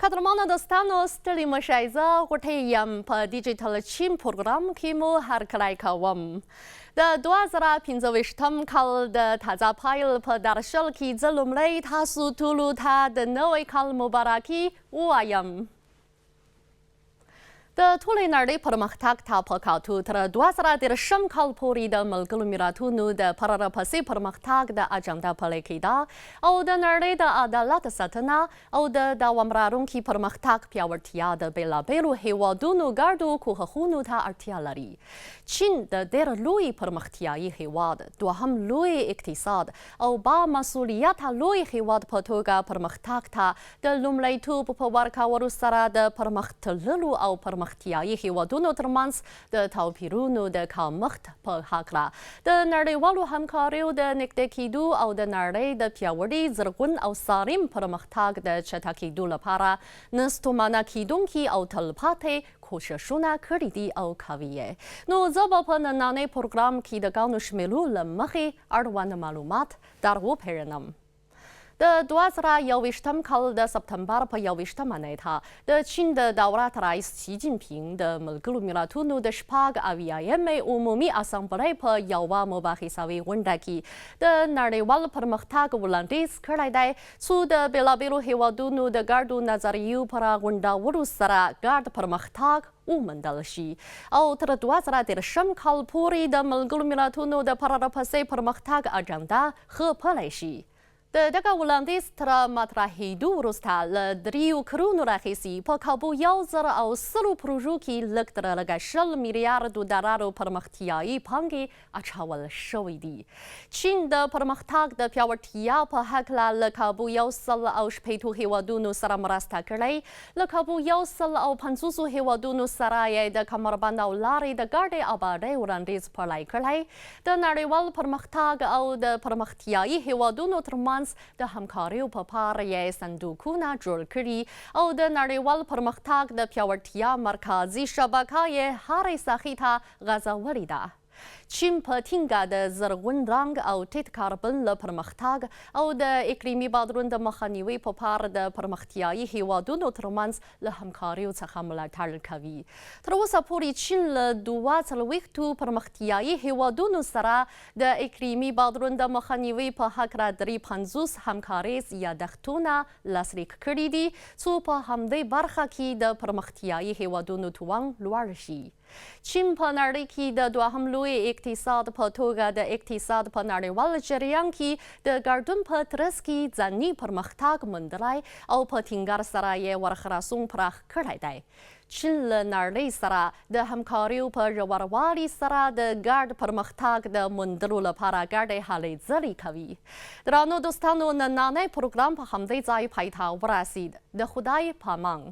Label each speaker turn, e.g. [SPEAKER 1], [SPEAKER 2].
[SPEAKER 1] قدرمانه دوستانو ستړي مشئ زه غوټۍ یم په ډیجیټل چین پروګرام کې مو هرکلی کوم د 2025 کال د تازه پیل په درشل کې زه لومړی تاسو ټولو ته د نوی کال مبارکي ووایم د ټولې نړۍ پرمختګ ته په کاتو تر 2030 کال پورې د ملګرو ملتونو د پرلهپسې پرمختګ د اجنډا پلي کېده او د نړۍ د عدالت ساتنه او د دوام لرونکي پرمختګ پیاوړتیا د بېلابېلو هیوادونو ګډو کوښښونو ته اړتیا لري. چین د ډېر لوی پرمختیایي هیواد، دوهم لوی اقتصاد او با مسؤلیته لوی هیواد په توګه پرمختګ ته د لومړیتوب په ورکولو سره د پرمختللو او پرمختیایي هیوادونو ترمنځ د توپیرونو د کمښت په هکله د نړیوالو همکاریو د نږدې کېدو او د نړۍ د پیاوړي، زرغون او سالم پرمختګ د چټکېدو لپاره نه ستومانه کېدونکې او تلپاتې کوششونه کړي دي او کوي یې. نو زه به په نننۍ پروګرام کې د ګڼو شمېرو له مخې اړوند معلومات در وپېژنم. د 2021 کال د سپتمبر په 21مه نیټه د چین د دولت رئیس شي جین پینګ د ملګرو ملتونو د 84مې عمومي اسامبلۍ په یوه مباحثوي غونډه کې د نړیوال پرمختګ وړاندیز کړی دی څو د بېلابېلو هیوادونو د ګډو نظریو پر غونډولو سره ګډ پرمختګ وموندل شي او تر 2030 کال پورې د ملګرو ملتونو د پرلهپسې پرمختګ اجنډا ښه پلی شي. د دغه وړاندیز تر مطرحېدو وروسته له 3 کلونو راهیسې په کابو 1000 پروژو کې لږ تر لږه 20 میلیارډو ډالرو پرمختیایي پانګې اچول شوې دي. چین د پرمختګ د پیاوړتیا په هکله له کابو 160 هیوادونو سره مرسته کړې، له کابو 150 هیوادونو سره یې د کمربند او لارې د ګډې ابادۍ وړاندیز پلی کړی. د نړیوال پرمختګ او د پرمختیایي هیوادونو ترمنځ د همکاریو په پاره یې صندوقونه جوړ کړي او د نړیوال پرمختګ د پیاوړتیا مرکزي شبکه یې هرې ساحې ته غځولې ده. چین په ټینګه د زرغون رنګ او ټیټ کاربن له پرمختګ او د اقلیمي بدلون د مخنیوي په پاره د پرمختیایي هیوادونو ترمنځ له همکاریو څخه ملاتړ کوي. تر اوسه پورې چین له 42 پرمختیایي هیوادونو سره د اقلیمي بدلون د مخنیوي په هکله 53 همکاریز یادښتونه لاسلیک کړي دي څو په همدې برخه کې د پرمختیایي هیوادونو توان لوړ شي. چین په نړۍ کې د دوهم لوی اقتصاد په توګه د اقتصاد په نړیوال جریان کې د ګډون په ترڅ کې ځاني پرمختګ موندلی او په ټینګار سره یې ورخلاصون پراخ کړی دی. چین له نړۍ سره د همکاریو په ژوروالي سره د ګډ پرمختګ د موندلو لپاره ګډې هلې ځلې کوي. درنو دوستانو، نننی پروګرام په همدې ځای پای ته ورسید. د خدای پامان.